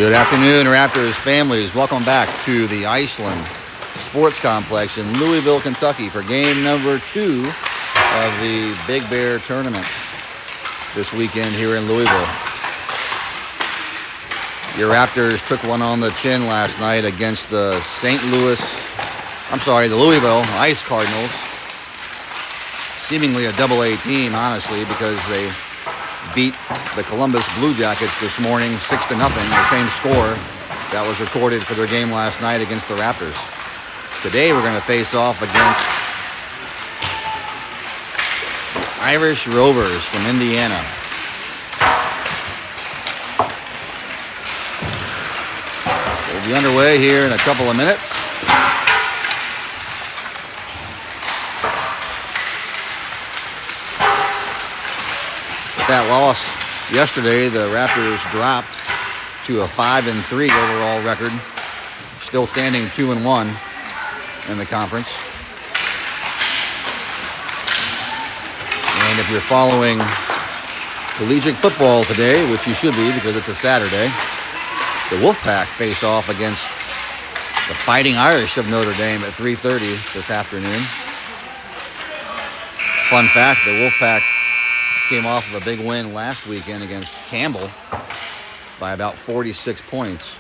Good afternoon, Raptors families. Welcome back to the Iceland Sports Complex in Louisville, Kentucky for game number 2 of the Big Bear Tournament this weekend here in Louisville. Your Raptors took one on the chin last night against the Louisville Ice Cardinals. Seemingly a double-A team, honestly, because they beat the Columbus Blue Jackets this morning 6-0, the same score that was recorded for their game last night against the Raptors. Today we're going to face off against the Irish Rovers from Indiana. We'll be underway here in a couple of minutes. That loss yesterday, the Raptors dropped to a 5-3 overall record, still standing 2-1 in the conference. And if you're following collegiate football today, which you should be because it's a Saturday, the Wolfpack face off against the Fighting Irish of Notre Dame at 3:30 this afternoon. Fun fact, the Wolfpack came off of a big win last weekend against Campbell by about 46 points.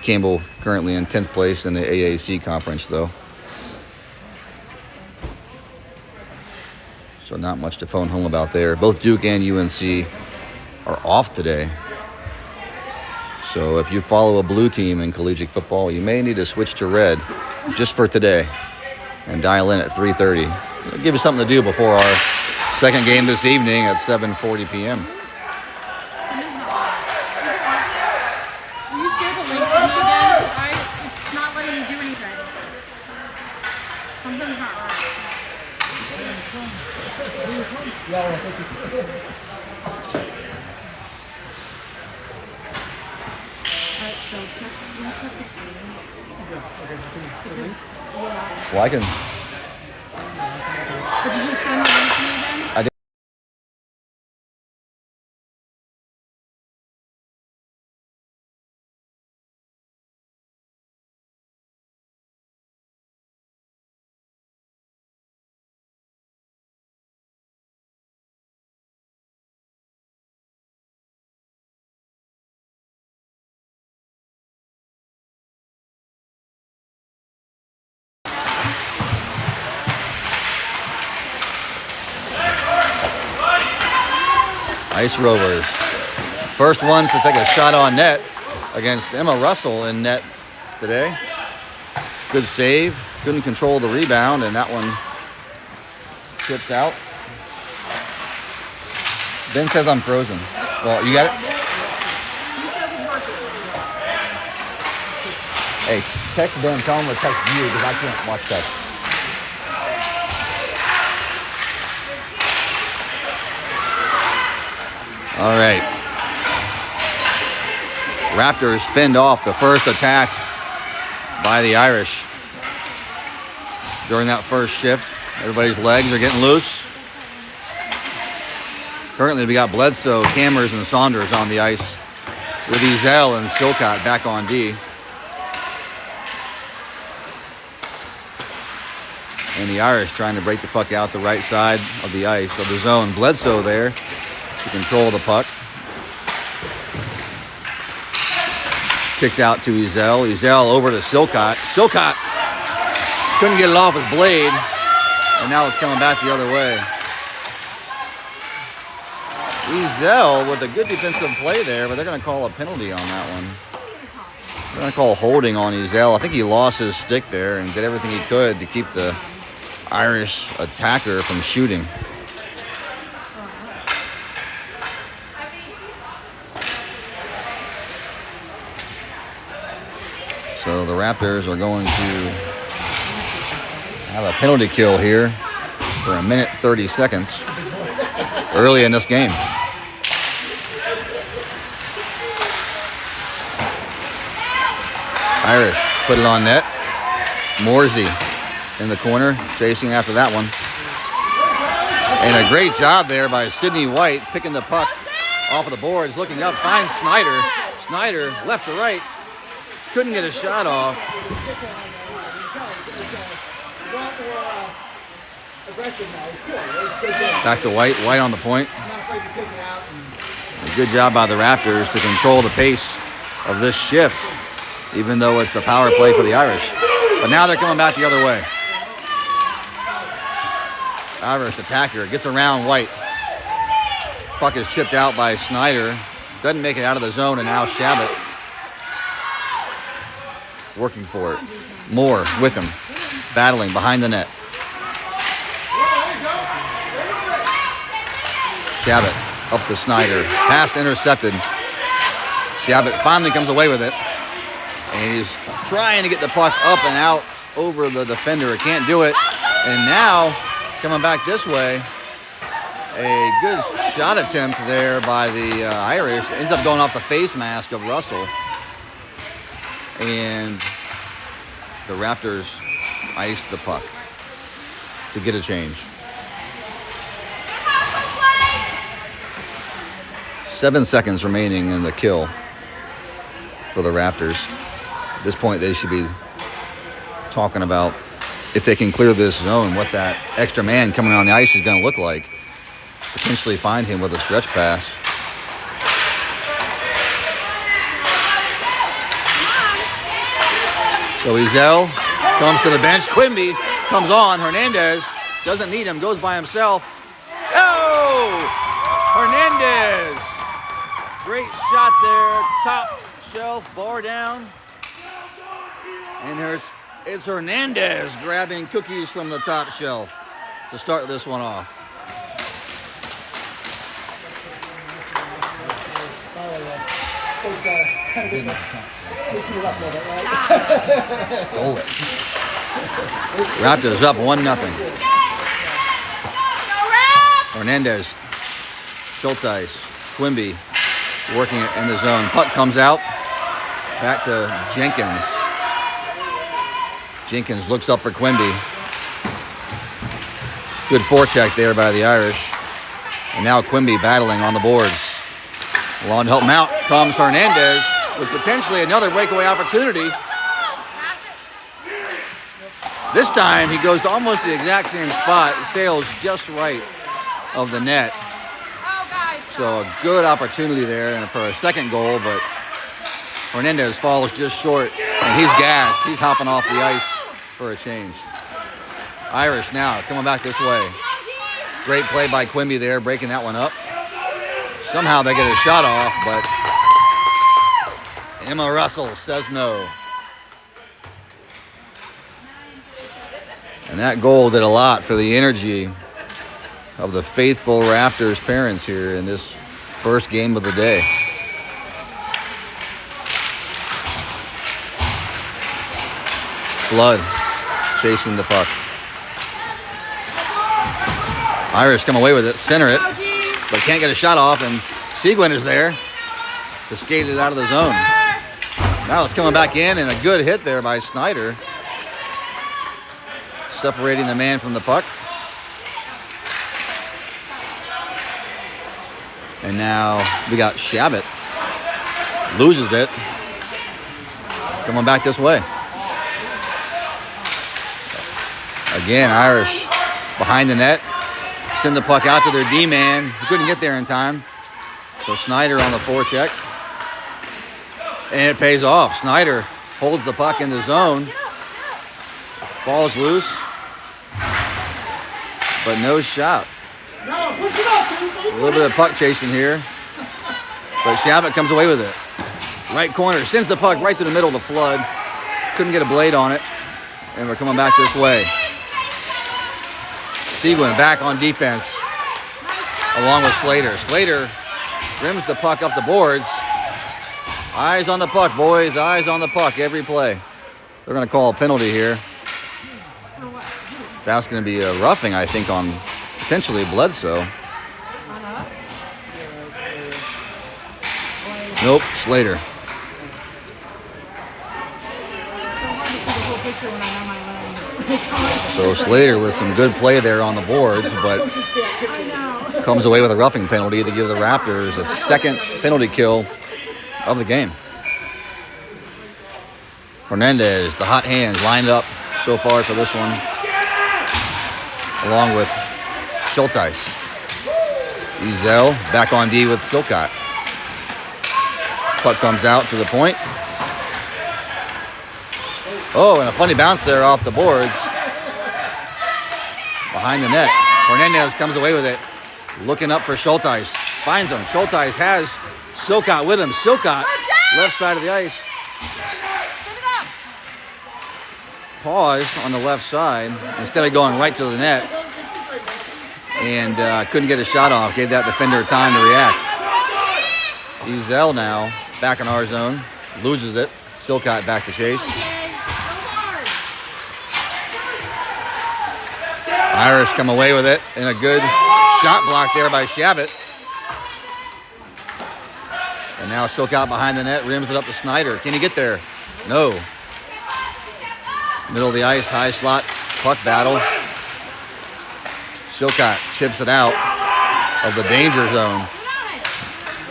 Campbell currently in 10th place in the AAC conference, though. So not much to phone home about there. Both Duke and UNC are off today. So if you follow a blue team in collegiate football, you may need to switch to red just for today and dial in at 3:30. It'll give us something to do before our second game this evening at 7:40 p.m. Will you share the link with me again? It's not letting me do anything. Something's not right. Alright, so check the screen. Well, I can. But did you send the link to me again? I did. Ice Rovers. First ones to take a shot on net against Emma Russell in net today. Good save. Couldn't control the rebound, and that one chips out. Ben says I'm frozen. Well, you got it? Hey, text Ben. Tell him to text you because I can't watch text. All right. Raptors fend off the first attack by the Irish. During that first shift, everybody's legs are getting loose. Currently, we got Bledsoe, Cammers, and Saunders on the ice with Ezel and Silcott back on D. And the Irish trying to break the puck out the right side of the ice of the zone. Bledsoe there to control the puck. Kicks out to Ezel. Ezel over to Silcott. Silcott couldn't get it off his blade, and now it's coming back the other way. Ezel with a good defensive play there, but they're going to call a penalty on that one. They're going to call holding on Ezel. I think he lost his stick there and did everything he could to keep the Irish attacker from shooting. So the Raptors are going to have a penalty kill here for 1 minute 30 seconds early in this game. Irish put it on net. Morsey in the corner, chasing after that one. And a great job there by Sidney White, picking the puck off of the boards, looking up, finds Snyder. Snyder, left to right, couldn't get a shot off. Back to White, White on the point. A good job by the Raptors to control the pace of this shift, even though it's the power play for the Irish. But now they're coming back the other way. Irish attacker gets around White. Puck is chipped out by Snyder. Doesn't make it out of the zone, and now Shabbat working for it. Moore with him, battling behind the net. Shabbat up to Snyder. Pass intercepted. Shabbat finally comes away with it. And he's trying to get the puck up and out over the defender. Can't do it. And now, coming back this way, a good shot attempt there by the Irish. Ends up going off the face mask of Russell. And the Raptors ice the puck to get a change. 7 seconds remaining in the kill for the Raptors. At this point, they should be talking about if they can clear this zone, what that extra man coming on the ice is going to look like. Potentially find him with a stretch pass. So Ezel comes to the bench. Quimby comes on. Hernandez doesn't need him, goes by himself. Oh! Hernandez! Great shot there. Top shelf, bar down. And it's Hernandez grabbing cookies from the top shelf to start this one off. Stole it. Raptors up 1-0. Hernandez, Schulteis, Quimby working it in the zone. Puck comes out. Back to Jenkins. Jenkins looks up for Quimby. Good forecheck there by the Irish. And now Quimby battling on the boards. Along to help him out comes Hernandez with potentially another breakaway opportunity. This time he goes to almost the exact same spot. Sails just right of the net. So a good opportunity there and for a second goal, but Hernandez falls just short, and he's gassed. He's hopping off the ice for a change. Irish now coming back this way. Great play by Quimby there, breaking that one up. Somehow they get a shot off, but Emma Russell says no. And that goal did a lot for the energy of the faithful Raptors parents here in this first game of the day. Flood chasing the puck. Irish come away with it, center it, but can't get a shot off, and Seguin is there to skate it out of the zone. Now it's coming back in, and a good hit there by Snyder, separating the man from the puck. And now we got Shabbat. Loses it. Coming back this way. Again, Irish behind the net. Send the puck out to their D-man. He couldn't get there in time. So Snyder on the forecheck. And it pays off. Snyder holds the puck in the zone. Falls loose. But no shot. A little bit of puck chasing here. But Shabbat comes away with it. Right corner. Sends the puck right to the middle of the Flood. Couldn't get a blade on it. And we're coming back this way. Seguin back on defense along with Slater. Slater rims the puck up the boards. Eyes on the puck, boys. Eyes on the puck every play. They're going to call a penalty here. That's going to be a roughing, I think, on potentially Bledsoe. Nope, Slater. So Slater with some good play there on the boards, but comes away with a roughing penalty to give the Raptors a second penalty kill of the game. Hernandez, the hot hands lined up so far for this one, along with Schulteis. Ezel back on D with Silcott. Puck comes out to the point. Oh, and a funny bounce there off the boards. Behind the net. Hernandez comes away with it. Looking up for Schulteis. Finds him. Schulteis has Silcott with him. Silcott, left side of the ice. Paused on the left side instead of going right to the net. And couldn't get a shot off. Gave that defender time to react. Ezel now back in our zone. Loses it. Silcott back to chase. Irish come away with it. And a good shot block there by Shabbat. And now Silcott behind the net. Rims it up to Snyder. Can he get there? No. Middle of the ice. High slot. Puck battle. Silcott chips it out of the danger zone.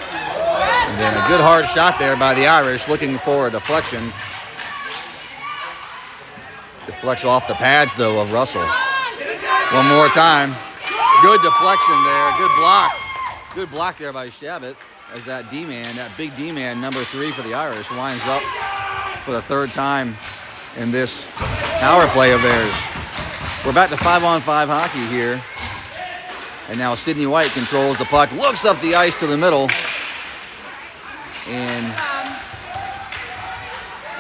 And then a good hard shot there by the Irish, looking for a deflection. Deflects off the pads, though, of Russell. One more time. Good deflection there. Good block. Good block there by Shabbat as that D-man, that big D-man, number 3 for the Irish, winds up for the third time in this power play of theirs. We're back to 5-on-5 hockey here. And now Sidney White controls the puck, looks up the ice to the middle, and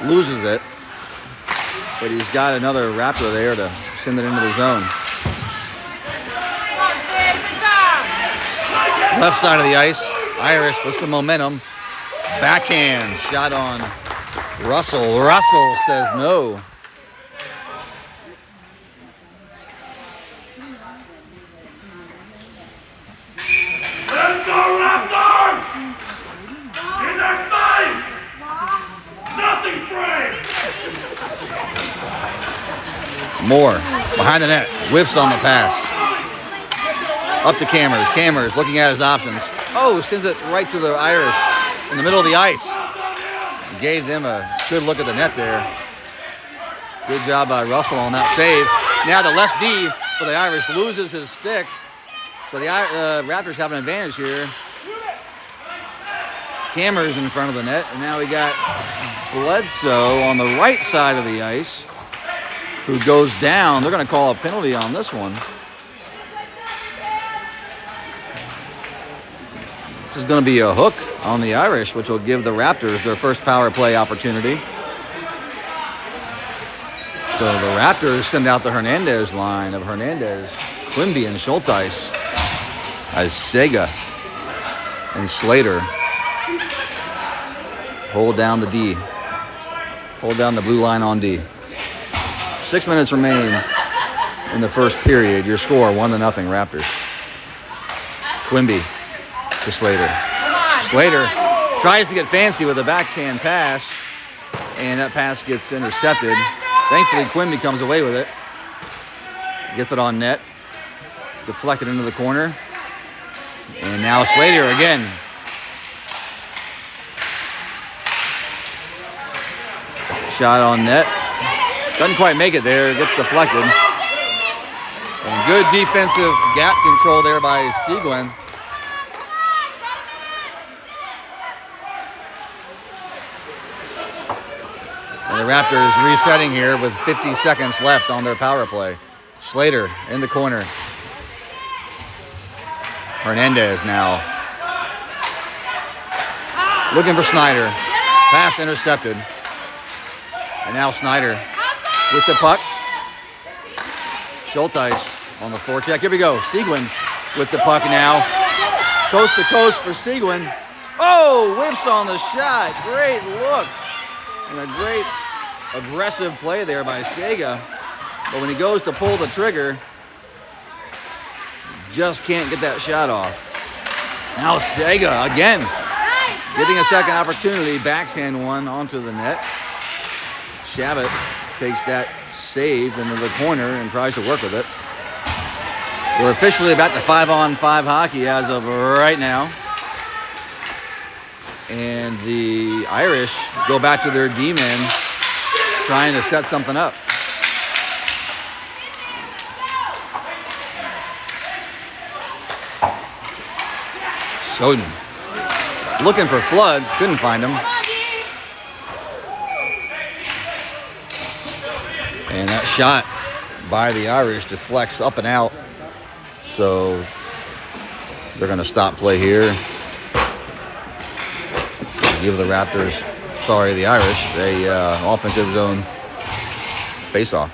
loses it. But he's got another Raptor there to send it into the zone. Left side of the ice, Irish with some momentum. Backhand shot on Russell. Russell says no. Let's go, Raptors! In their face! Nothing free! Moore behind the net, whiffs on the pass. Up to Cammers. Cammers looking at his options. Oh, sends it right to the Irish in the middle of the ice. Gave them a good look at the net there. Good job by Russell on that save. Now the left D for the Irish loses his stick. So the Raptors have an advantage here. Cammers in front of the net. And now we got Bledsoe on the right side of the ice, who goes down. They're going to call a penalty on this one. This is going to be a hook on the Irish, which will give the Raptors their first power play opportunity. So the Raptors send out the Hernandez line of Hernandez, Quimby, and Schulteis as Sega and Slater hold down the D. Hold down the blue line on D. 6 minutes remain in the first period. Your score, 1-0 Raptors. Quimby to Slater. Slater tries to get fancy with a backhand pass, and that pass gets intercepted. Thankfully, Quimby comes away with it. Gets it on net. Deflected into the corner. And now Slater again. Shot on net. Doesn't quite make it there. It gets deflected. And good defensive gap control there by Seguin. And the Raptors resetting here with 50 seconds left on their power play. Slater in the corner. Hernandez now. Looking for Snyder. Pass intercepted. And now Snyder with the puck. Schulteis on the forecheck. Here we go. Seguin with the puck now. Coast to coast for Seguin. Oh, whiffs on the shot. Great look. And a great aggressive play there by Sega. But when he goes to pull the trigger, just can't get that shot off. Now Sega again. Getting a second opportunity. Backhand one onto the net. Shabbat takes that saved into the corner and tries to work with it. We're officially back to 5-on-5 hockey as of right now. And the Irish go back to their D-men trying to set something up. Soden looking for Flood, couldn't find him. And that shot by the Irish deflects up and out. So they're going to stop play here. Give the Raptors, the Irish, a offensive zone face-off.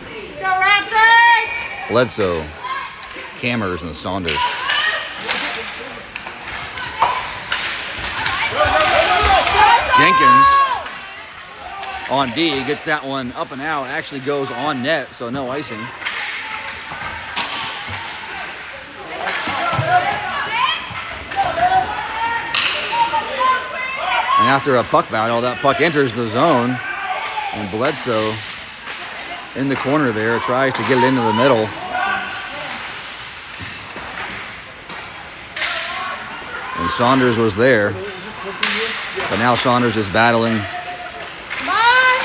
Go Raptors! Bledsoe, Cammers, and Saunders. Jenkins on D, gets that one up and out, actually goes on net, so no icing. And after a puck battle, that puck enters the zone, and Bledsoe in the corner there tries to get it into the middle. And Saunders was there, but now Saunders is battling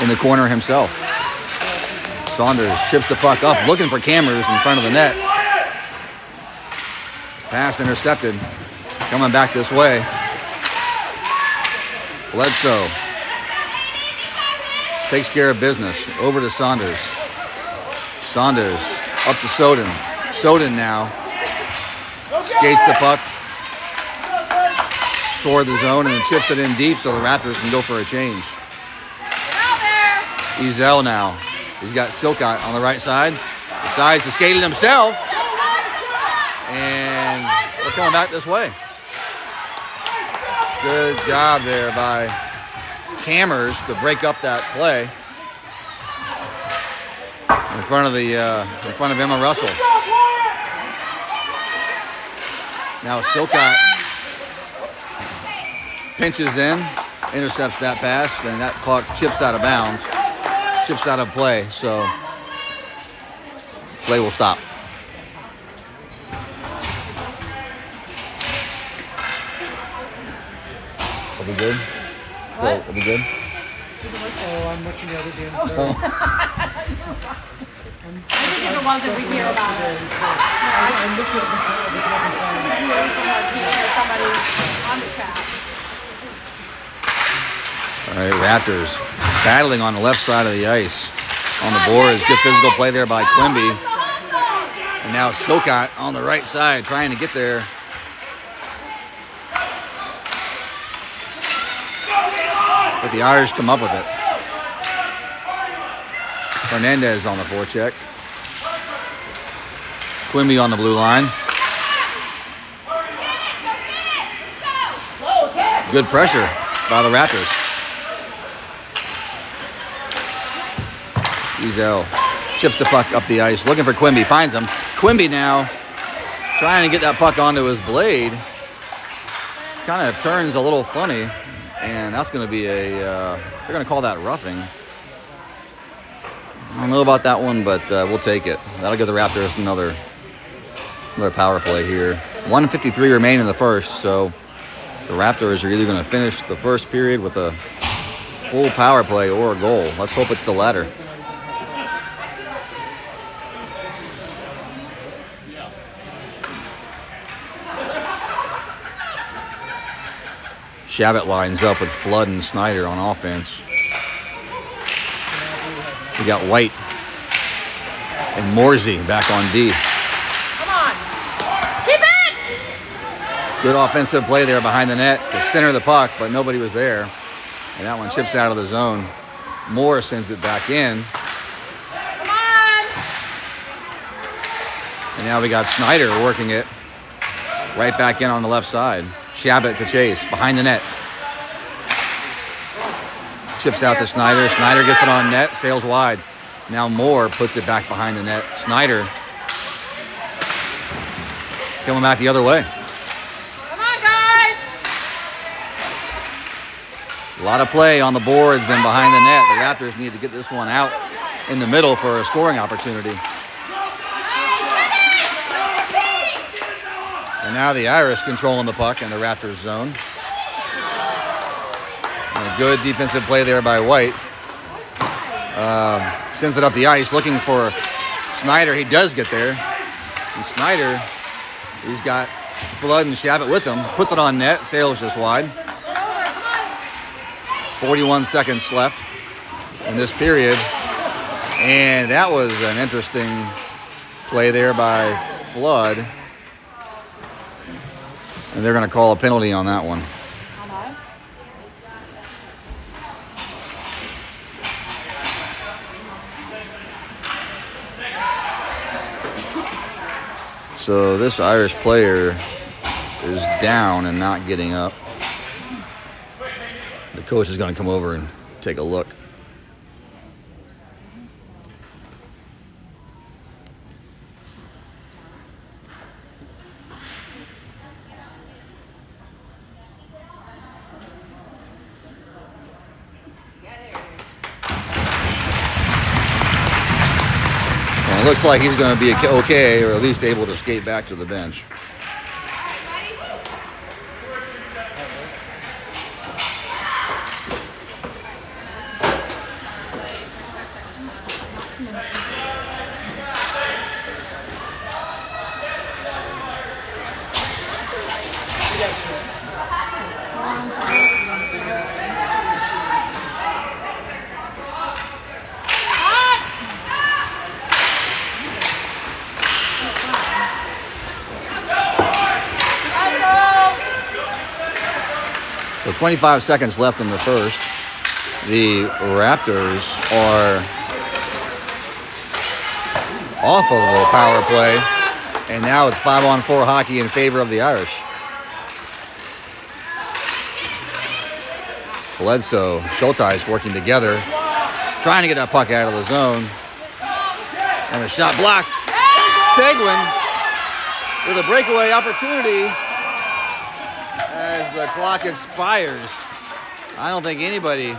in the corner himself. Saunders chips the puck up, looking for Cammers in front of the net. Pass intercepted, coming back this way. Bledsoe takes care of business. Over to Saunders. Saunders up to Soden. Soden now skates the puck toward the zone and chips it in deep so the Raptors can go for a change. Ezel now. He's got Silcott on the right side. Decides to skate it himself. And we're coming back this way. Good job there by Cammers to break up that play in front of Emma Russell. Now Silcott pinches in, intercepts that pass, and that puck chips out of bounds, chips out of play, so play will stop. Are we good? What? Are we good? Oh, I'm watching the other game. Oh. I think if it wasn't, we'd hear about it. I looked at it before. It was nothing funny. Hear from our team or somebody on the chat. All right, Raptors battling on the left side of the ice. On the boards, good physical play there by Quimby. And now Silcott on the right side trying to get there. But the Irish come up with it. Fernandez on the forecheck. Quimby on the blue line. Good pressure by the Raptors. Ezel chips the puck up the ice, looking for Quimby, finds him. Quimby now trying to get that puck onto his blade. Kind of turns a little funny, and that's going to be they're going to call that roughing. I don't know about that one, but we'll take it. That'll give the Raptors another power play here. 1:53 remain in the first, so the Raptors are either going to finish the first period with a full power play or a goal. Let's hope it's the latter. Shabbat lines up with Flood and Snyder on offense. We got White and Morsey back on D. Come on. Keep it! Good offensive play there behind the net to center the puck, but nobody was there. And that one chips out of the zone. Moore sends it back in. Come on! And now we got Snyder working it right back in on the left side. Shabbat to chase, behind the net. Chips out to Snyder. Snyder gets it on net, sails wide. Now Moore puts it back behind the net. Snyder coming back the other way. Come on, guys! A lot of play on the boards and behind the net. The Raptors need to get this one out in the middle for a scoring opportunity. And now the Irish controlling the puck in the Raptors zone. And a good defensive play there by White. Sends it up the ice looking for Snyder. He does get there. And Snyder, he's got Flood and Shabbat with him. Puts it on net. Sails just wide. 41 seconds left in this period. And that was an interesting play there by Flood. And they're going to call a penalty on that one. So this Irish player is down and not getting up. The coach is going to come over and take a look. It looks like he's going to be okay, or at least able to skate back to the bench. So 25 seconds left in the first. The Raptors are off of a power play, and now it's 5-on-4 hockey in favor of the Irish. Bledsoe, Schulteis working together, trying to get that puck out of the zone. And a shot blocked. Seguin with a breakaway opportunity as the clock expires. I don't think anybody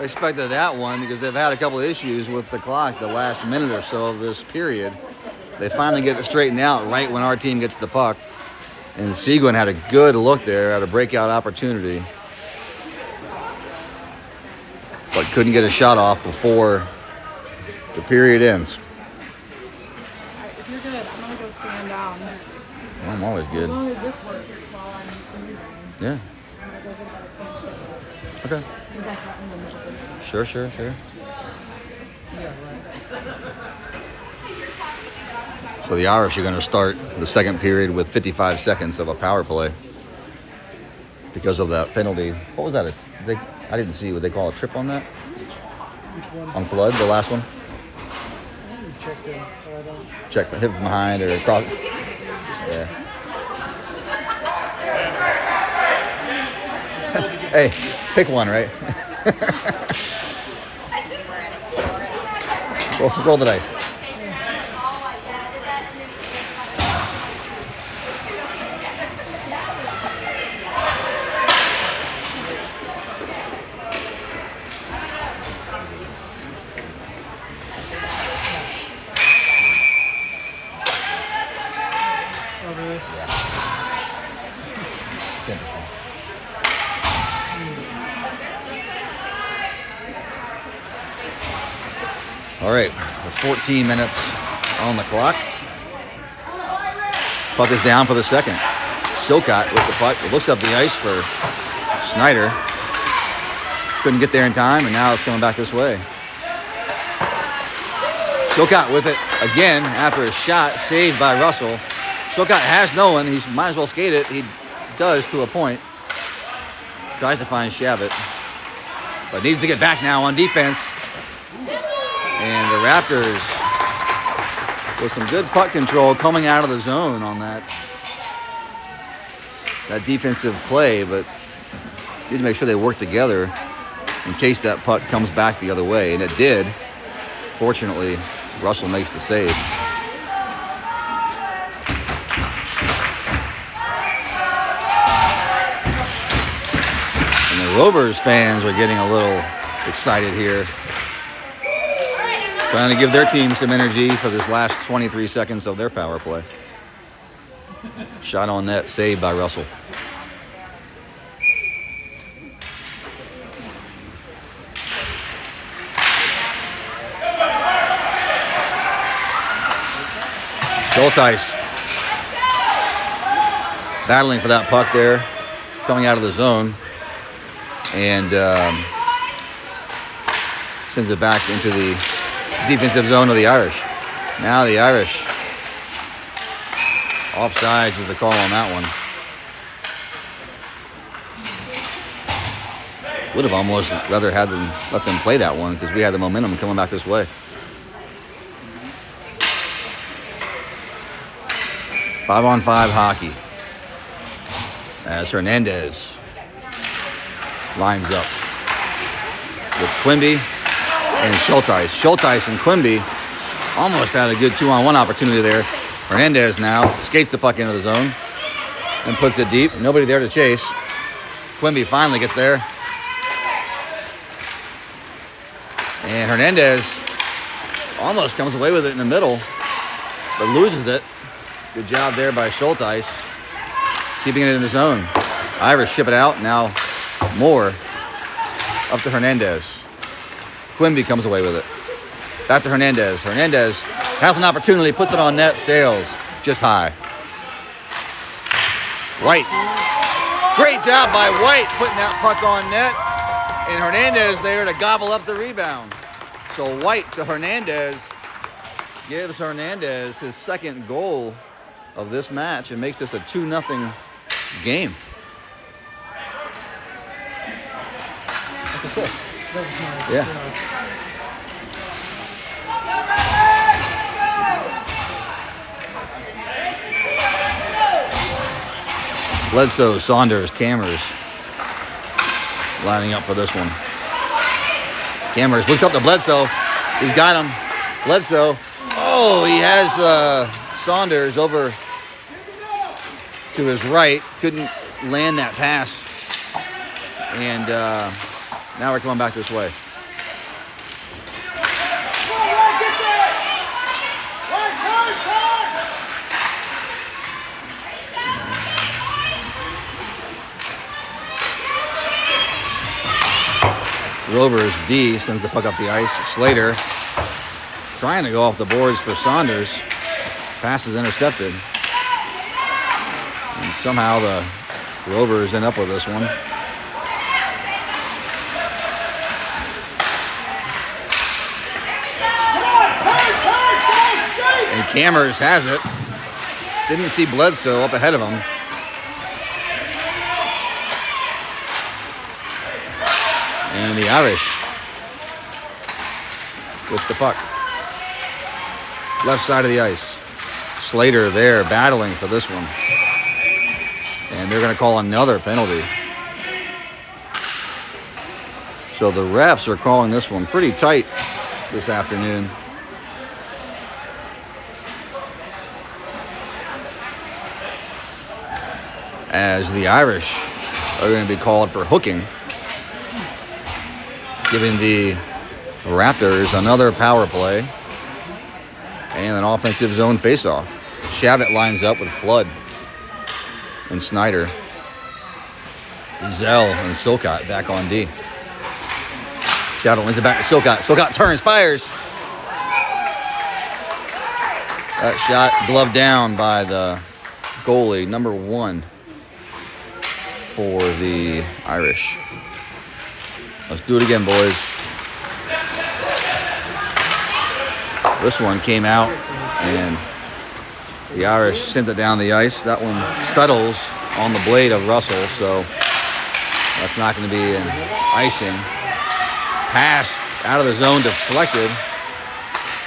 expected that one because they've had a couple of issues with the clock the last minute or so of this period. They finally get it straightened out right when our team gets the puck. And Seguin had a good look there at a breakout opportunity, but couldn't get a shot off before the period ends. If you're good, I'm going to go stand down. I'm always good. As long as this works while I'm moving. Yeah. Okay. Sure. So the Irish are going to start the second period with 55 seconds of a power play because of that penalty. What was that? I didn't see what they call a trip on that. Which one? On Flood, the last one. Check the Check the hit from behind or across. Yeah. Hey, pick one, right? Roll the dice. All right, 14 minutes on the clock. Puck is down for the second. Silcott with the puck. It looks up the ice for Snyder. Couldn't get there in time, and now it's coming back this way. Silcott with it again after a shot saved by Russell. Silcott has no one. He might as well skate it. He does to a point. Tries to find Shabbat, but needs to get back now on defense. And the Raptors with some good puck control coming out of the zone on that defensive play, but need to make sure they work together in case that puck comes back the other way, and it did. Fortunately, Russell makes the save. And the Rovers fans are getting a little excited here. Trying to give their team some energy for this last 23 seconds of their power play. Shot on net, saved by Russell. Schulteis battling for that puck there, coming out of the zone, and sends it back into the defensive zone of the Irish. Now the Irish, offsides is the call on that one. Would have almost rather had them let them play that one because we had the momentum coming back this way. 5-on-5 hockey as Hernandez lines up with Quimby and Schulteis. Schulteis and Quimby almost had a good 2-on-1 opportunity there. Hernandez now skates the puck into the zone and puts it deep. Nobody there to chase. Quimby finally gets there. And Hernandez almost comes away with it in the middle, but loses it. Good job there by Schulteis, keeping it in the zone. Irish ship it out. Now Moore up to Hernandez. Quimby comes away with it. Back to Hernandez. Hernandez has an opportunity, puts it on net, sails just high. White. Great job by White putting that puck on net. And Hernandez there to gobble up the rebound. So White to Hernandez gives Hernandez his second goal of this match and makes this a 2-0 game. That was nice. Yeah. Bledsoe, Saunders, Cammers lining up for this one. Cammers looks up to Bledsoe. He's got him. Bledsoe. Oh, he has Saunders over to his right. Couldn't land that pass. And now we're coming back this way. Rovers D sends the puck up the ice. Slater trying to go off the boards for Saunders. Pass is intercepted. And somehow the Rovers end up with this one. And Cammers has it. Didn't see Bledsoe up ahead of him. And the Irish with the puck. Left side of the ice. Slater there battling for this one. And they're going to call another penalty. So the refs are calling this one pretty tight this afternoon. As the Irish are going to be called for hooking, giving the Raptors another power play and an offensive zone faceoff. Shabbat lines up with Flood and Snyder. Zell and Silcott back on D. Shabbat wins it back to Silcott. Silcott turns, fires. That shot gloved down by the goalie, number 1 for the Irish. Let's do it again, boys. This one came out, and the Irish sent it down the ice. That one settles on the blade of Russell, so that's not going to be an icing. Pass out of the zone, deflected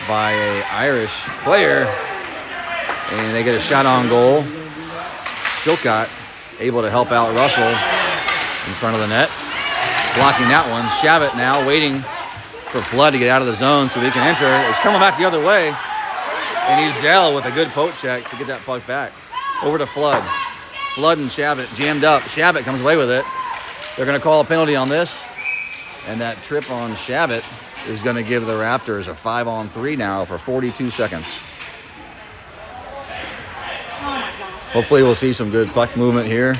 by an Irish player, and they get a shot on goal. Silcott able to help out Russell in front of the net. Blocking that one. Shabbat now waiting for Flood to get out of the zone so he can enter. It's coming back the other way. And he's Zell with a good poke check to get that puck back. Over to Flood. Flood and Shabbat jammed up. Shabbat comes away with it. They're going to call a penalty on this. And that trip on Shabbat is going to give the Raptors a 5-on-3 now for 42 seconds. Hopefully we'll see some good puck movement here.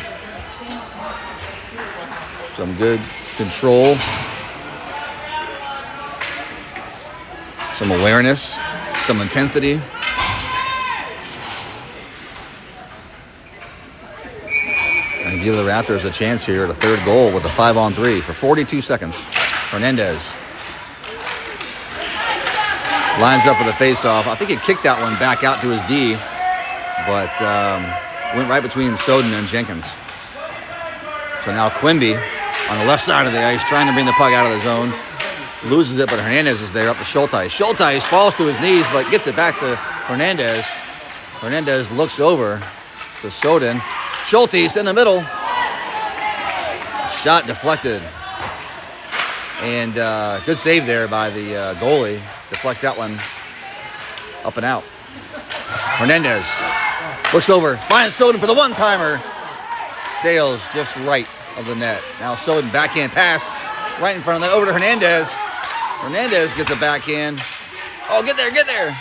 Some good control. Some awareness. Some intensity. And give the Raptors a chance here at a third goal with a 5-on-3 for 42 seconds. Hernandez lines up for the faceoff. I think he kicked that one back out to his D, but went right between Soden and Jenkins. So now Quimby on the left side of the ice trying to bring the puck out of the zone. Loses it, but Hernandez is there up to Schulteis. Schulteis falls to his knees, but gets it back to Hernandez. Hernandez looks over to Soden. Schulteis in the middle. Shot deflected. And good save there by the goalie. Deflects that one up and out. Hernandez looks over, finds Soden for the one-timer. Sails just right of the net. Now Soden backhand pass right in front of that over to Hernandez. Hernandez gets a backhand. Oh, get there, get there.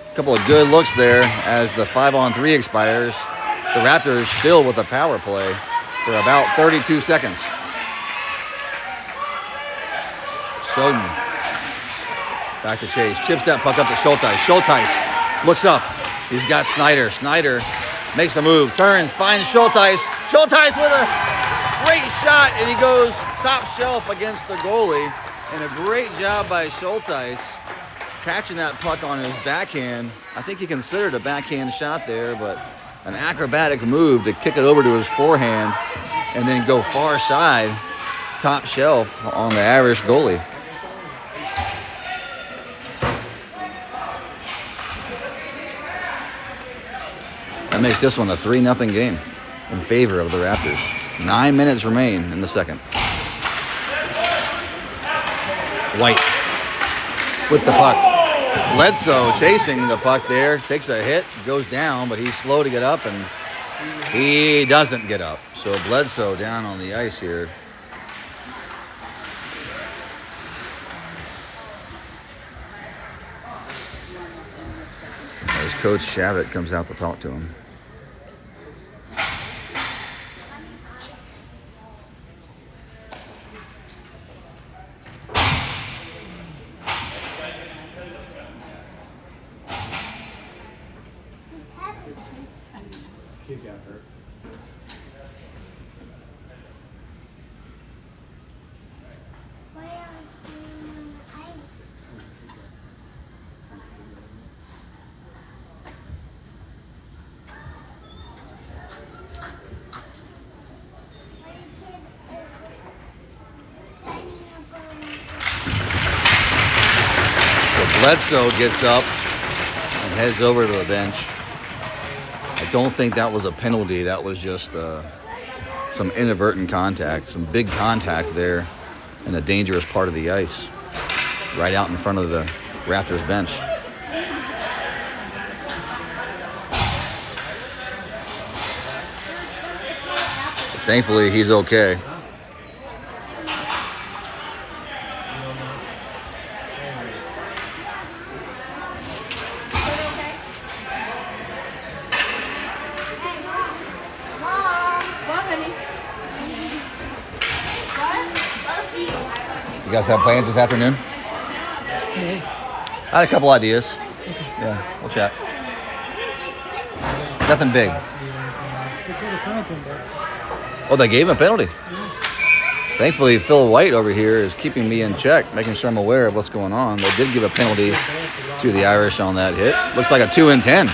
A couple of good looks there as the 5-on-3 expires. The Raptors still with a power play for about 32 seconds. Soden back to chase. Chips that puck up to Schulteis. Schulteis looks up. He's got Snyder. Snyder makes a move. Turns. Finds Schulteis. Schulteis with a great shot. And he goes top shelf against the goalie. And a great job by Schulteis catching that puck on his backhand. I think he considered a backhand shot there, but an acrobatic move to kick it over to his forehand and then go far side, top shelf on the Irish goalie. That makes this one a 3-0 game in favor of the Raptors. 9 minutes remain in the second. White with the puck. Bledsoe chasing the puck there. Takes a hit, goes down, but he's slow to get up, and he doesn't get up. So Bledsoe down on the ice here. As Coach Shavit comes out to talk to him. Kid got hurt. Bledsoe gets up and heads over to the bench. I don't think that was a penalty. That was just some inadvertent contact, some big contact there in a dangerous part of the ice, right out in front of the Raptors bench. But thankfully, he's okay. You guys have plans this afternoon? I had a couple ideas. Yeah, we'll chat. Nothing big. Oh, they gave him a penalty. Thankfully, Phil White over here is keeping me in check, making sure I'm aware of what's going on. They did give a penalty to the Irish on that hit. Looks like a 2-10.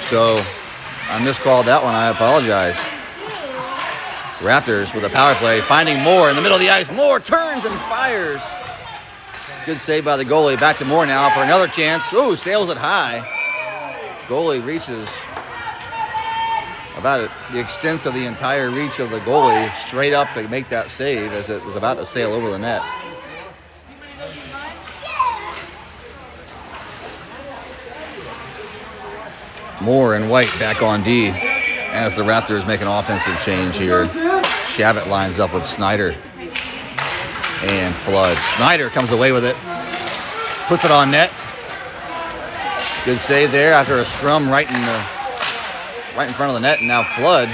So I miscalled that one. I apologize. Raptors with a power play, finding Moore in the middle of the ice. Moore turns and fires. Good save by the goalie. Back to Moore now for another chance. Ooh, sails it high. Goalie reaches about the extent of the entire reach of the goalie straight up to make that save as it was about to sail over the net. Moore and White back on D as the Raptors make an offensive change here. Shavit lines up with Snyder. And Flood. Snyder comes away with it. Puts it on net. Good save there after a scrum right in front of the net. And now Flood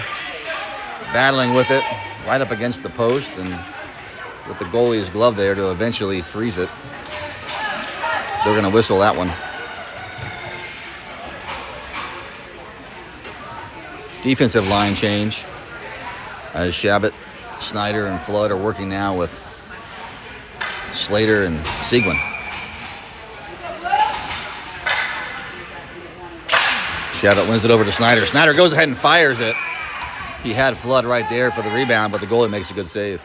battling with it right up against the post and with the goalie's glove there to eventually freeze it. They're going to whistle that one. Defensive line change as Shabbat, Snyder, and Flood are working now with Slater and Seguin. Shabbat wins it over to Snyder. Snyder goes ahead and fires it. He had Flood right there for the rebound, but the goalie makes a good save.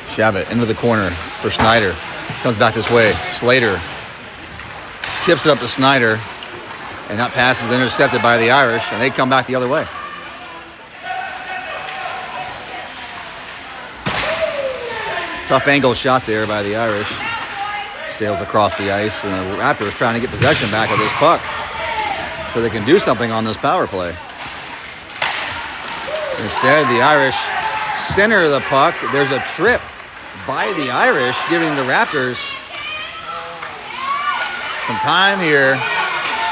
Shabbat into the corner for Snyder. Comes back this way. Slater chips it up to Snyder, and that pass is intercepted by the Irish, and they come back the other way. Tough angle shot there by the Irish. Sails across the ice, and the Raptors trying to get possession back of this puck so they can do something on this power play. Instead, the Irish center the puck. There's a trip by the Irish, giving the Raptors some time here.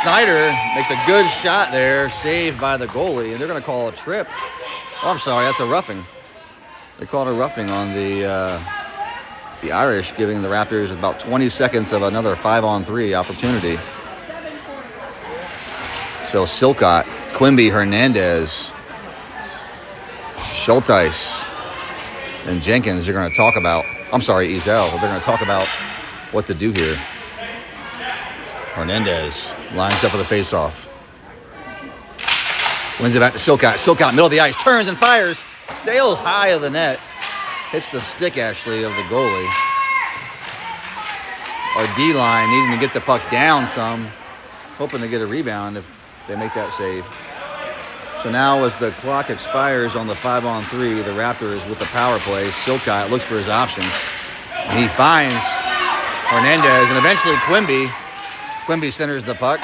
Snyder makes a good shot there, saved by the goalie, and they're going to call a trip. Oh, I'm sorry, that's a roughing. They called a roughing on the Irish, giving the Raptors about 20 seconds of another 5-on-3 opportunity. So Silcott, Quimby, Hernandez, Schulteis, and Jenkins are going to talk about, Ezel, they're going to talk about what to do here. Hernandez lines up for the faceoff. Wins it back to Silcott. Silcott, middle of the ice, turns and fires. Sails high of the net. Hits the stick, actually, of the goalie. Our D-line needing to get the puck down some. Hoping to get a rebound if they make that save. So now as the clock expires on the 5-on-3, the Raptors with the power play. Silcott looks for his options. And he finds Hernandez and eventually Quimby. Quimby centers the puck.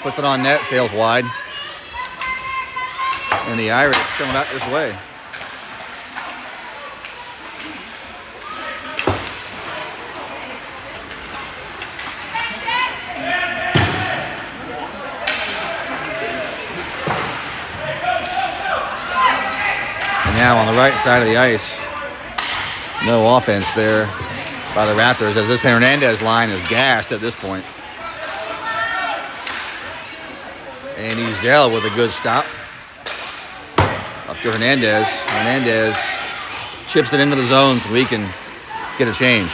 Puts it on net, sails wide. And the Irish coming back this way. Now on the right side of the ice, no offense there by the Raptors as this Hernandez line is gassed at this point. And Ezel with a good stop. Up to Hernandez. Hernandez chips it into the zone so we can get a change.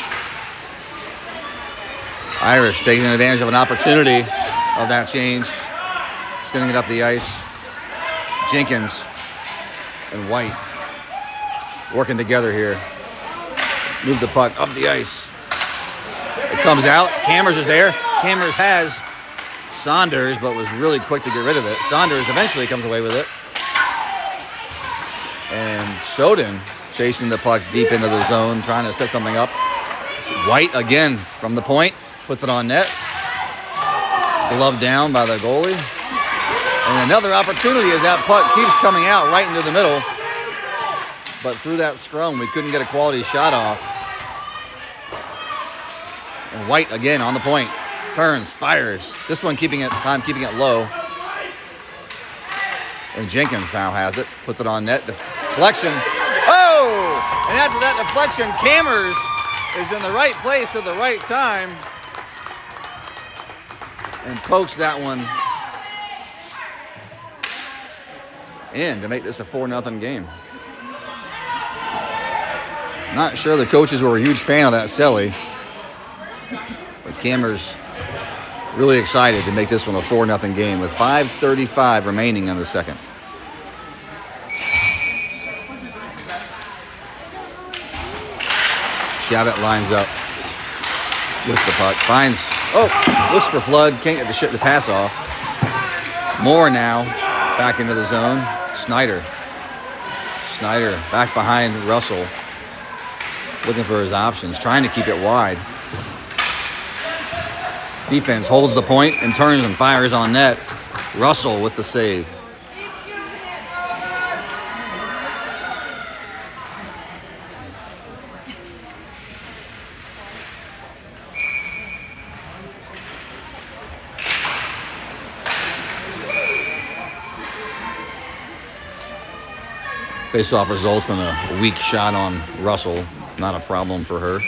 Irish taking advantage of an opportunity of that change. Sending it up the ice. Jenkins and White working together here. Move the puck up the ice. It comes out. Cameras is there. Cameras has Saunders, but was really quick to get rid of it. Saunders eventually comes away with it. And Soden chasing the puck deep into the zone, trying to set something up. White again from the point. Puts it on net. Glove down by the goalie. And another opportunity as that puck keeps coming out right into the middle. But through that scrum, we couldn't get a quality shot off. And White again on the point. Turns, fires. This one keeping it low. And Jenkins now has it. Puts it on net. Deflection. Oh! And after that deflection, Cameras is in the right place at the right time. And pokes that one in to make this a 4-0 game. Not sure the coaches were a huge fan of that Selly. But Cameras really excited to make this one a 4-0 game with 5:35 remaining in the second. Shabbat lines up with the puck. Finds, looks for Flood. Can't get the pass off. Moore now back into the zone. Snyder back behind Russell. Looking for his options, trying to keep it wide. Defense holds the point and turns and fires on net. Russell with the save. Face-off results in a weak shot on Russell. Not a problem for her.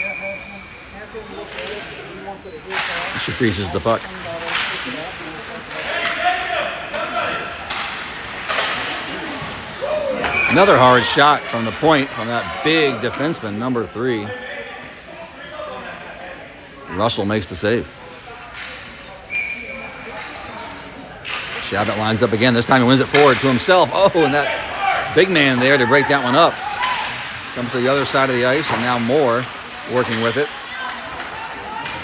She freezes the puck. Another hard shot from the point from that big defenseman, number 3. Russell makes the save. Shabbat lines up again. This time he wins it forward to himself. Oh, and that big man there to break that one up. Comes to the other side of the ice, and now Moore working with it.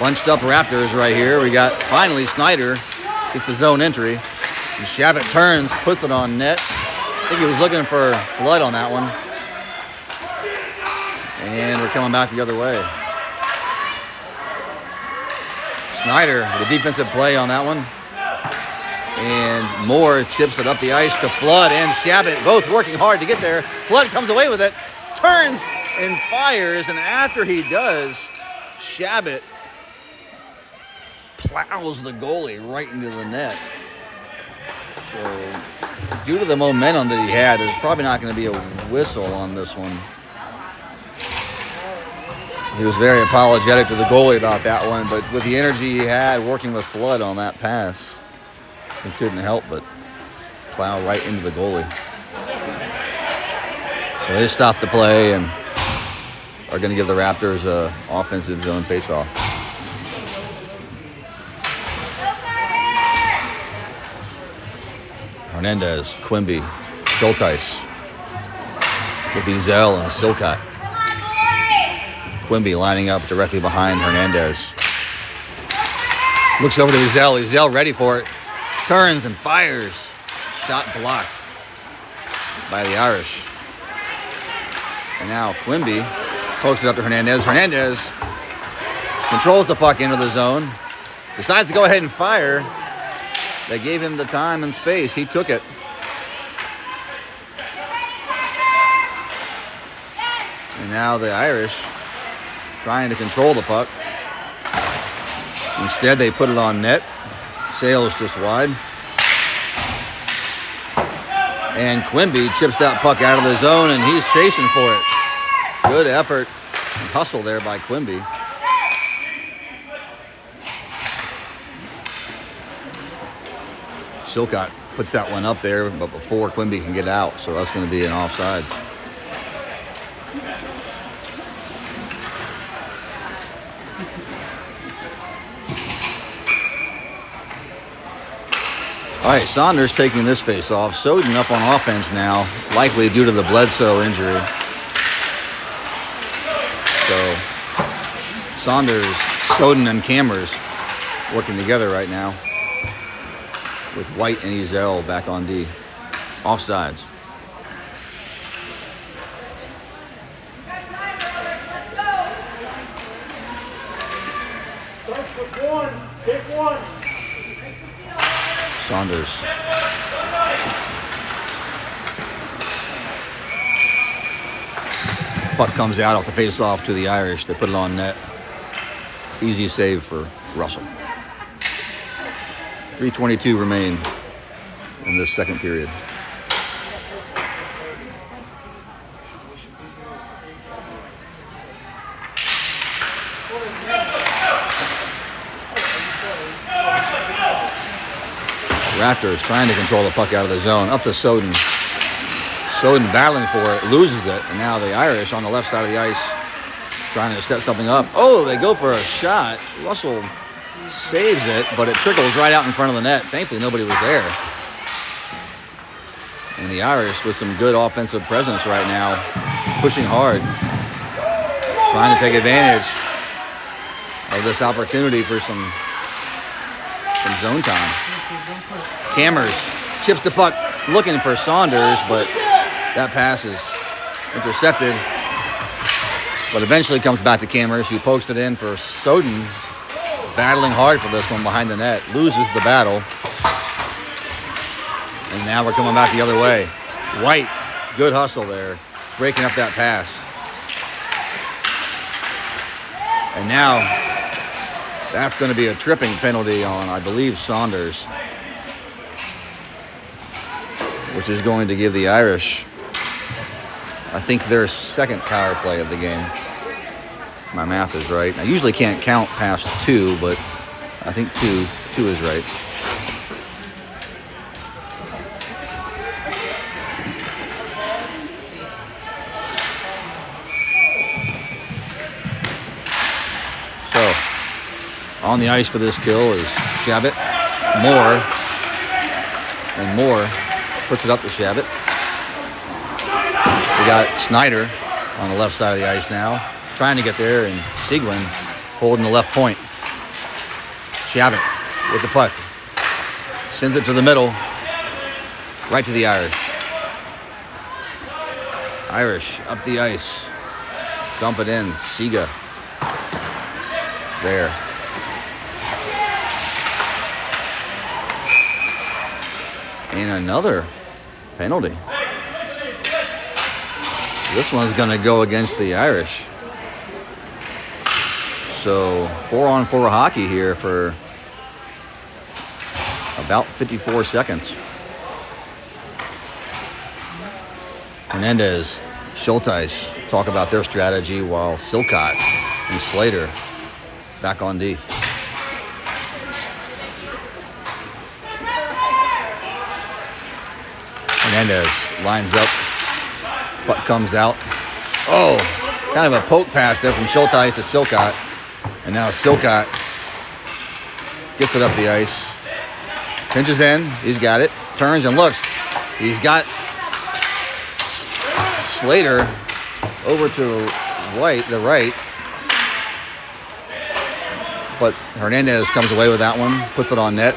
Bunched up Raptors right here. We got finally Snyder gets the zone entry. And Shabbat turns, puts it on net. I think he was looking for Flood on that one. And we're coming back the other way. Snyder, the defensive play on that one. And Moore chips it up the ice to Flood and Shabbat, both working hard to get there. Flood comes away with it, turns and fires, and after he does, Shabbat plows the goalie right into the net. So, due to the momentum that he had, there's probably not going to be a whistle on this one. He was very apologetic to the goalie about that one, but with the energy he had working with Flood on that pass, he couldn't help but plow right into the goalie. So they stopped the play and are going to give the Raptors an offensive zone faceoff. Hernandez, Quimby, Schulteis with Ezel and Silcott. Quimby lining up directly behind Hernandez. Looks over to Ezel. Ezel ready for it. Turns and fires. Shot blocked by the Irish. And now Quimby pokes it up to Hernandez. Hernandez controls the puck into the zone. Decides to go ahead and fire. They gave him the time and space. He took it. And now the Irish trying to control the puck. Instead, they put it on net. Sails just wide. And Quimby chips that puck out of the zone, and he's chasing for it. Good effort and hustle there by Quimby. Silcott puts that one up there, but before Quimby can get out, so that's going to be an offsides. All right, Saunders taking this face-off. Soden up on offense now, likely due to the Bledsoe injury. So Saunders, Soden, and Cammers working together right now with White and Ezel back on D. Offsides. Take one. Saunders. Puck comes out off the face-off to the Irish. They put it on net. Easy save for Russell. 3:22 remain in this second period. Raptors trying to control the puck out of the zone. Up to Soden. Soden battling for it, loses it, and now the Irish on the left side of the ice trying to set something up. Oh, they go for a shot. Russell saves it, but it trickles right out in front of the net. Thankfully, nobody was there. And the Irish with some good offensive presence right now, pushing hard, trying to take advantage of this opportunity for some zone time. Cammers chips the puck looking for Saunders, but that pass is intercepted. But eventually comes back to Cammers, who pokes it in for Soden. battling hard for this one behind the net. Loses the battle. And now we're coming back the other way. White, good hustle there. Breaking up that pass. And now that's going to be a tripping penalty on, I believe, Saunders. Which is going to give the Irish, I think, their second power play of the game. My math is right. I usually can't count past 2, but I think two is right. So, on the ice for this kill is Shabbat. Moore puts it up to Shabbat. We got Snyder on the left side of the ice now, trying to get there, and Seguin holding the left point. Shabbat with the puck. Sends it to the middle, right to the Irish. Irish up the ice. Dump it in. Siga. There. And another penalty. This one's going to go against the Irish. So 4-on-4 hockey here for about 54 seconds. Hernandez, Schulteis talk about their strategy while Silcott and Slater back on D. Hernandez lines up. Puck comes out. Oh, kind of a poke pass there from Schulteis to Silcott. And now Silcott gets it up the ice. Pinches in. He's got it. Turns and looks. He's got Slater over to the right. But Hernandez comes away with that one. Puts it on net.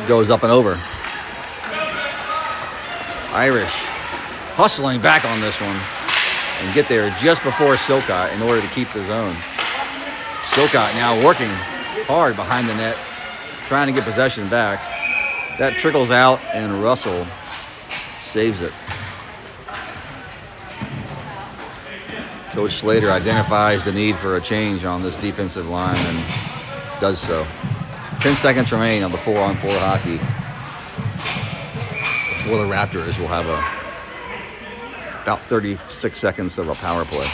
Goes up and over. Irish hustling back on this one and get there just before Silcott in order to keep the zone. Silcott now working hard behind the net, trying to get possession back. That trickles out and Russell saves it. Coach Slater identifies the need for a change on this defensive line and does so. 10 seconds remain on the 4-on-4 hockey. Before the Raptors will have about 36 seconds of a power play.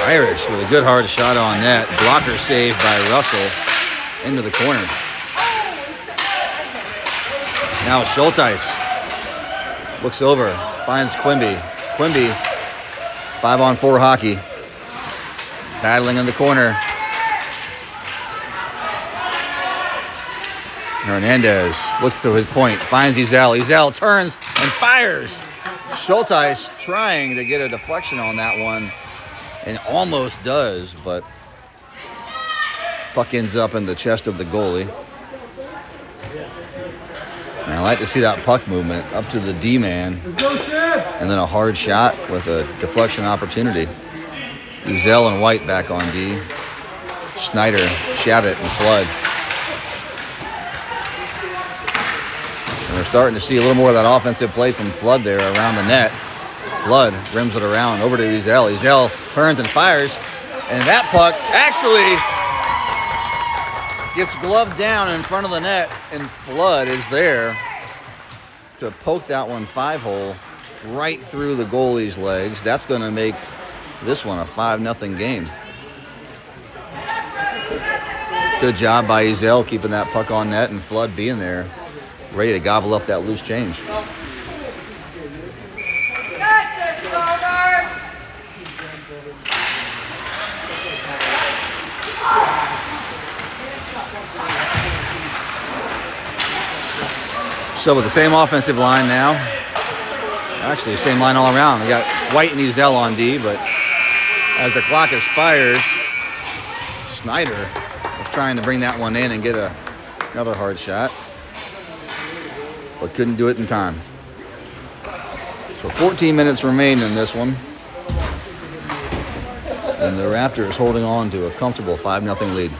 Irish with a good hard shot on net. Blocker saved by Russell into the corner. Now Schulteis looks over, finds Quimby. Quimby, 5-on-4 hockey. Battling in the corner. Hernandez looks to his point, finds Ezel. Ezel turns and fires. Schulteis trying to get a deflection on that one and almost does, but puck ends up in the chest of the goalie. And I like to see that puck movement up to the D-man and then a hard shot with a deflection opportunity. Ezel and White back on D. Snyder, Shabbat, and Flood. And we're starting to see a little more of that offensive play from Flood there around the net. Flood rims it around over to Ezel. Ezel turns and fires. And that puck actually gets gloved down in front of the net. And Flood is there to poke that one 5-hole right through the goalie's legs. That's going to make this one a 5-0 game. Good job by Ezel keeping that puck on net and Flood being there, ready to gobble up that loose change. So with the same offensive line now, actually the same line all around. We got White and Ezel on D, but as the clock expires, Snyder was trying to bring that one in and get another hard shot, but couldn't do it in time. So So 14 minutes remain in this one. And the Raptors holding on to a comfortable 5-0 lead.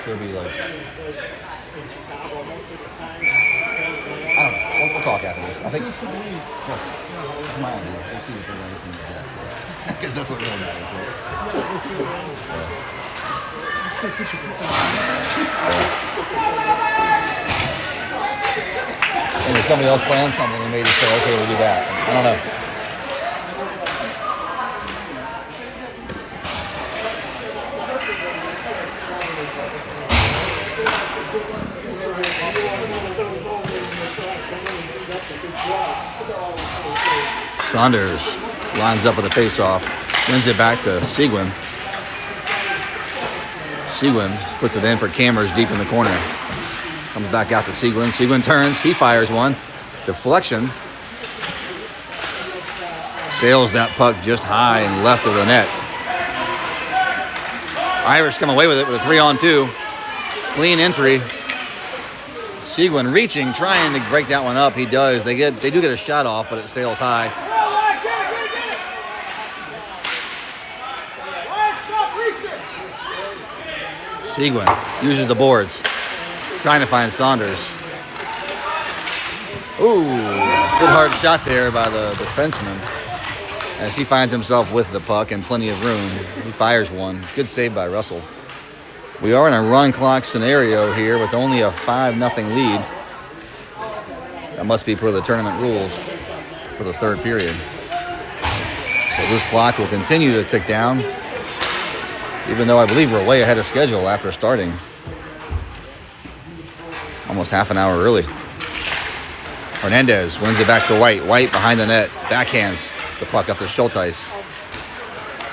It'll be like, I don't know. We'll talk after this. I think that's my idea. We'll see if there's anything to guess. Because that's what really matters, right? And if somebody else plans something, we may just say, okay, we'll do that. I don't know. Saunders lines up with a face-off, wins it back to Seguin. Seguin puts it in for Cameras deep in the corner. Comes back out to Seguin. Seguin turns, he fires one. Deflection. Sails that puck just high and left of the net. Irish come away with it with a 3-on-2. Clean entry. Seguin reaching, trying to break that one up. He does. They do get a shot off, but it sails high. Seguin uses the boards, trying to find Saunders. Ooh, good hard shot there by the defenseman as he finds himself with the puck and plenty of room. He fires one. Good save by Russell. We are in a run clock scenario here with only a 5-0 lead. That must be per the tournament rules for the third period. So this clock will continue to tick down, even though I believe we're way ahead of schedule after starting. Almost half an hour early. Hernandez wins it back to White. White behind the net. Backhands the puck up to Schulteis.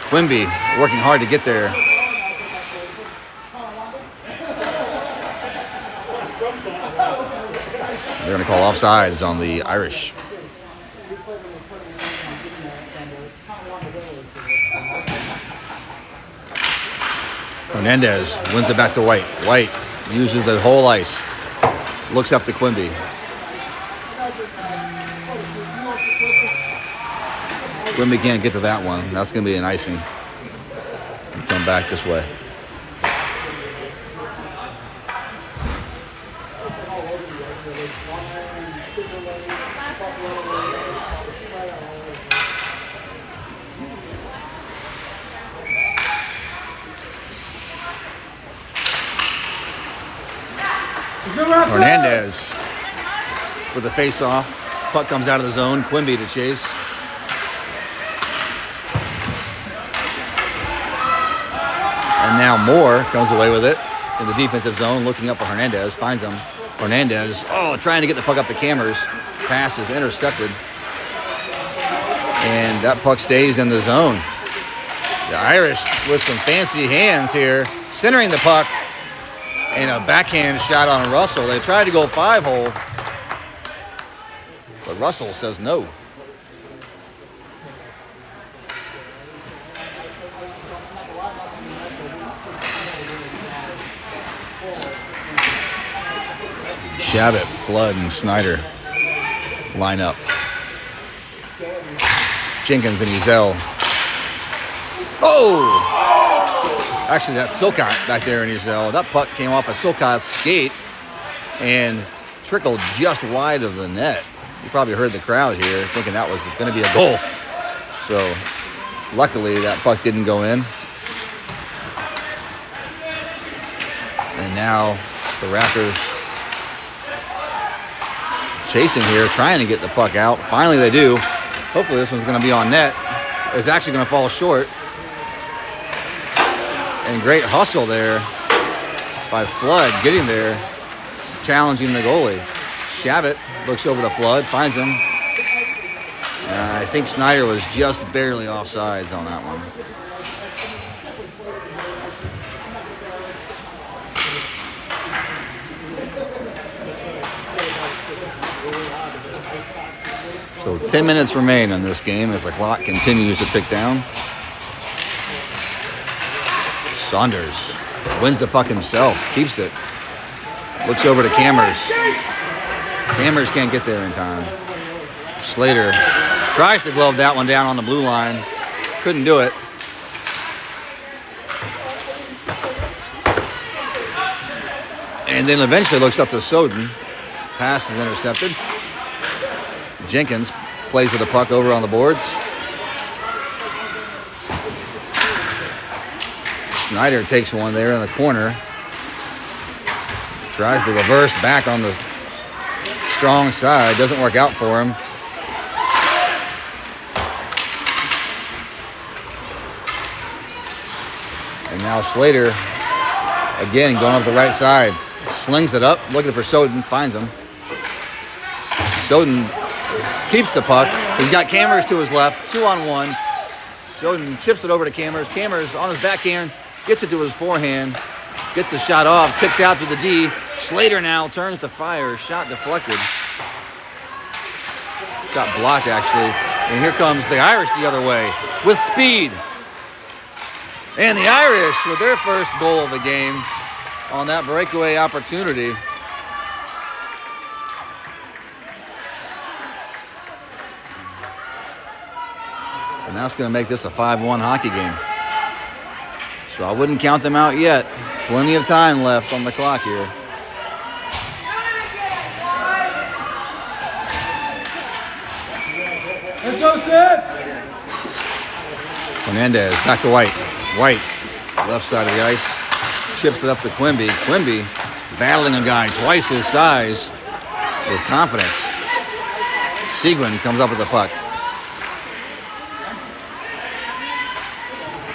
Quimby working hard to get there. They're going to call offsides on the Irish. Hernandez wins it back to White. White uses the whole ice. Looks up to Quimby. Quimby can't get to that one. That's going to be an icing. Come back this way. Hernandez with the face-off. Puck comes out of the zone. Quimby to chase. And now Moore comes away with it in the defensive zone, looking up for Hernandez. Finds him. Hernandez, trying to get the puck up to Cameras. Pass is intercepted. And that puck stays in the zone. The Irish with some fancy hands here, centering the puck. And a backhand shot on Russell. They tried to go 5-hole, but Russell says no. Shabbat, Flood, and Snyder line up. Jenkins and Ezel. Oh! Actually, that's Silcott back there in Ezel. That puck came off of Silcott's skate and trickled just wide of the net. You probably heard the crowd here thinking that was going to be a goal. So, luckily, that puck didn't go in. And now the Raptors chasing here, trying to get the puck out. Finally, they do. Hopefully, this one's going to be on net. It's actually going to fall short. And great hustle there by Flood getting there, challenging the goalie. Shabbat looks over to Flood, finds him. I think Snyder was just barely offsides on that one. So 10 minutes remain in this game as the clock continues to tick down. Saunders wins the puck himself, keeps it. Looks over to Cammers. Cammers can't get there in time. Slater tries to glove that one down on the blue line. Couldn't do it. And then eventually looks up to Soden. Pass is intercepted. Jenkins plays with the puck over on the boards. Snyder takes one there in the corner. Tries to reverse back on the strong side. Doesn't work out for him. And now Slater, again, going up the right side. Slings it up, looking for Soden, finds him. Soden keeps the puck. He's got Cammers to his left, 2-on-1. Soden chips it over to Cammers. Cammers on his backhand, gets it to his forehand, gets the shot off, kicks out to the D. Slater now turns to fire, shot deflected. Shot blocked, actually. And here comes the Irish the other way with speed. And the Irish with their first goal of the game on that breakaway opportunity. And that's going to make this a 5-1 hockey game. So I wouldn't count them out yet. Plenty of time left on the clock here. Let's go, Sid. Hernandez back to White. White, left side of the ice. Chips it up to Quimby. Quimby battling a guy twice his size with confidence. Seguin comes up with the puck.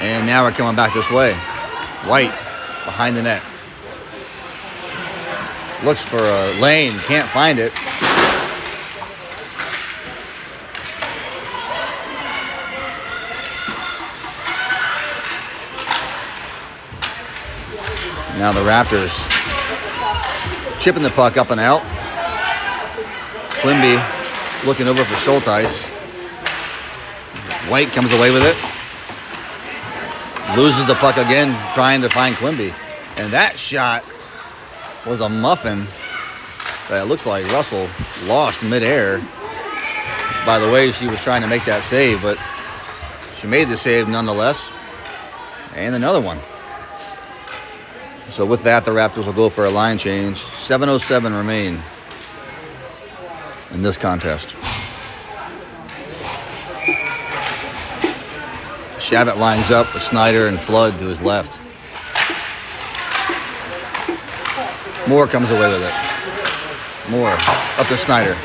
And now we're coming back this way. White behind the net. Looks for a lane, can't find it. Now the Raptors chipping the puck up and out. Quimby looking over for Schulteis. White comes away with it. Loses the puck again, trying to find Quimby. And that shot was a muffin that it looks like Russell lost midair by the way she was trying to make that save, but she made the save nonetheless. And another one. So with that, the Raptors will go for a line change. 7:07 remain in this contest. Shabbat lines up with Snyder and Flood to his left. Moore comes away with it. Moore up to Snyder.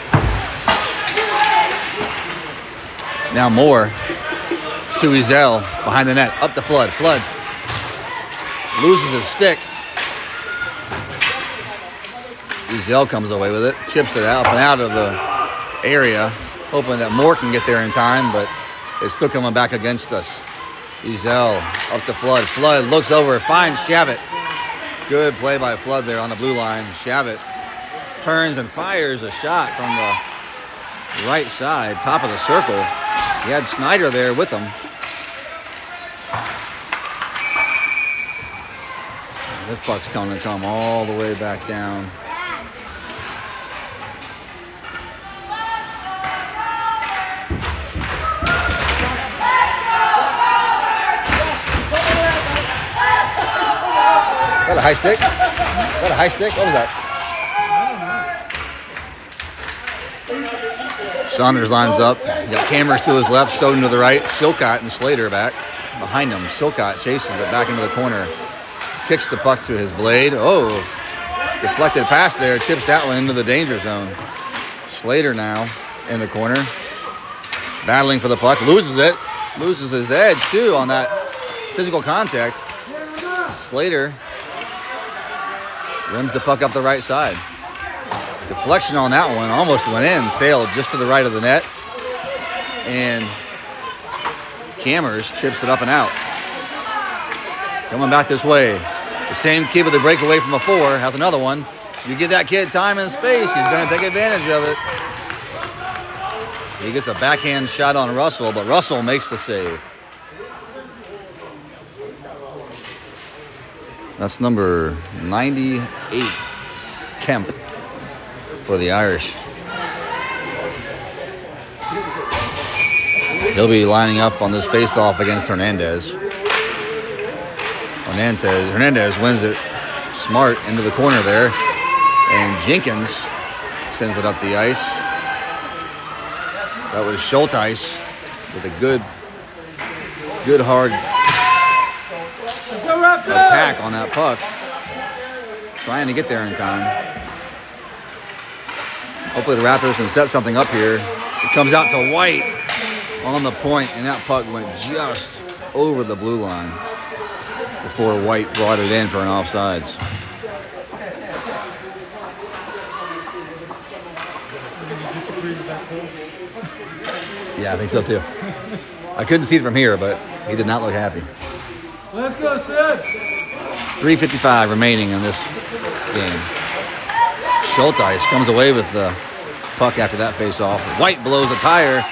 Now Moore to Ezel behind the net. Up to Flood. Flood loses his stick. Ezel comes away with it. Chips it up and out of the area. Hoping that Moore can get there in time, but it's still coming back against us. Ezel up to Flood. Flood looks over, finds Shabbat. Good play by Flood there on the blue line. Shabbat turns and fires a shot from the right side, top of the circle. He had Snyder there with him. This puck's going to come all the way back down. Is that a high stick? Is that a high stick? What was that? Saunders lines up. You got Cammers to his left, Soden to the right, Silcott and Slater back behind him. Silcott chases it back into the corner. Kicks the puck to his blade. Oh, deflected pass there. Chips that one into the danger zone. Slater now in the corner. Battling for the puck. Loses it. Loses his edge, too, on that physical contact. Slater rims the puck up the right side. Deflection on that one almost went in. Sailed just to the right of the net. And Cammers chips it up and out. Coming back this way. The same kid with the breakaway from before has another one. You give that kid time and space, he's going to take advantage of it. He gets a backhand shot on Russell, but Russell makes the save. That's number 98, Kemp, for the Irish. He'll be lining up on this face-off against Hernandez. Hernandez wins it smart into the corner there. And Jenkins sends it up the ice. That was Schulteis with a good hard attack on that puck. Trying to get there in time. Hopefully the Raptors can set something up here. It comes out to White on the point, and that puck went just over the blue line before White brought it in for an offsides. Yeah, I think so too. I couldn't see it from here, but he did not look happy. Let's go, Sid. 3:55 remaining in this game. Schulteis comes away with the puck after that face-off. White blows a tire,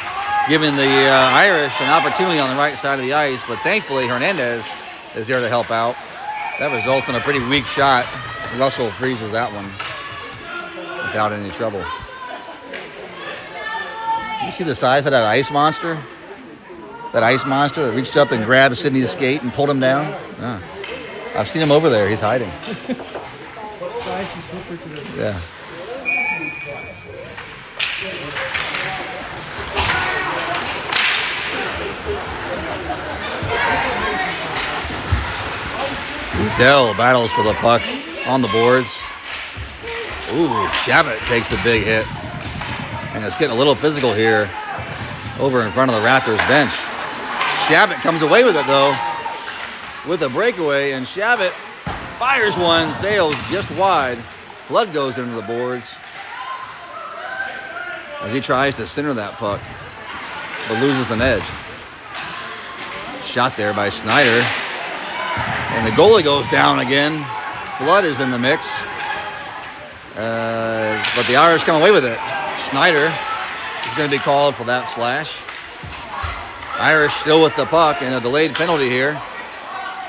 giving the Irish an opportunity on the right side of the ice, but thankfully Hernandez is there to help out. That results in a pretty weak shot. Russell freezes that one without any trouble. You see the size of that ice monster? That ice monster that reached up and grabbed Sidney's skate and pulled him down? Yeah. I've seen him over there. He's hiding. The ice is slippery today. Yeah. Zell battles for the puck on the boards. Ooh, Shabbat takes the big hit. And it's getting a little physical here over in front of the Raptors bench. Shabbat comes away with it, though, with a breakaway, and Shabbat fires one, sails just wide. Flood goes into the boards as he tries to center that puck, but loses an edge. Shot there by Snyder. And the goalie goes down again. Flood is in the mix. But the Irish come away with it. Snyder is going to be called for that slash. Irish still with the puck and a delayed penalty here.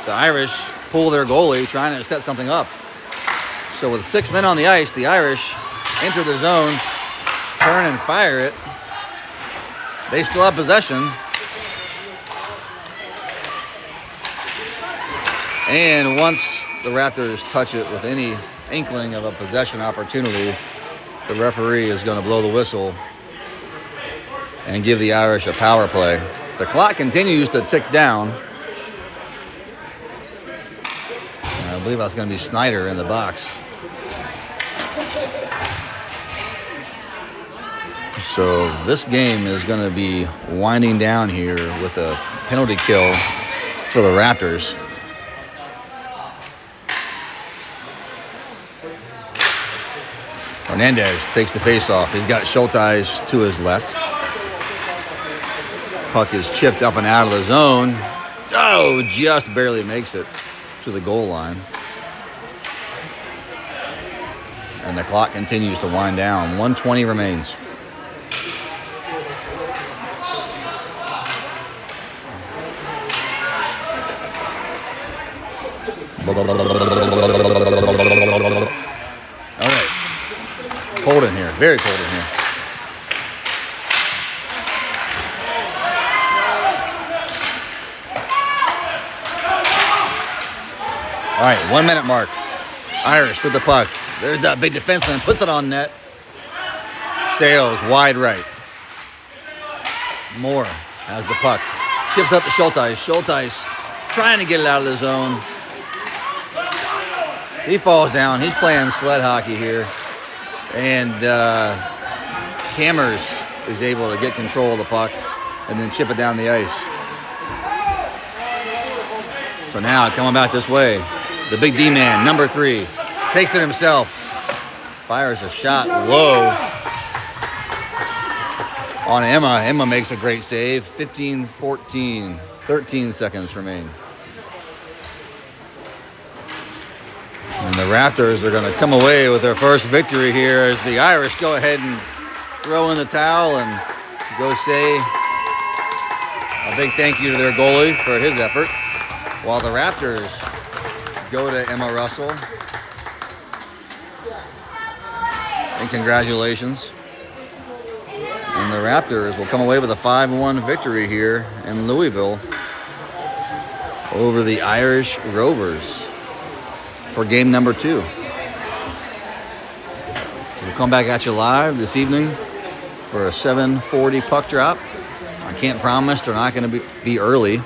The Irish pull their goalie trying to set something up. So with 6 men on the ice, the Irish enter the zone, turn and fire it. They still have possession. And once the Raptors touch it with any inkling of a possession opportunity, the referee is going to blow the whistle and give the Irish a power play. The clock continues to tick down. And I believe that's going to be Snyder in the box. So this game is going to be winding down here with a penalty kill for the Raptors. Hernandez takes the face-off. He's got Schulteis to his left. Puck is chipped up and out of the zone. Oh, just barely makes it to the goal line. And the clock continues to wind down. 1:20 remains. All right. Cold in here. Very cold in here. All right, 1 minute mark. Irish with the puck. There's that big defenseman. Puts it on net. Sails wide right. Moore has the puck. Chips up to Schulteis. Schulteis trying to get it out of the zone. He falls down. He's playing sled hockey here. And Cammers is able to get control of the puck and then chip it down the ice. So now coming back this way, the big D-man, number 3, Takes it himself. Fires a shot low on Emma. Emma makes a great save. 15-14. 13 seconds remain. And the Raptors are going to come away with their first victory here as the Irish go ahead and throw in the towel and go say a big thank you to their goalie for his effort, while the Raptors go to Emma Russell. And congratulations. And the Raptors will come away with a 5-1 victory here in Louisville over the Irish Rovers for game number 2. We'll come back at you live this evening for a 7:40 puck drop. I can't promise they're not going to be early.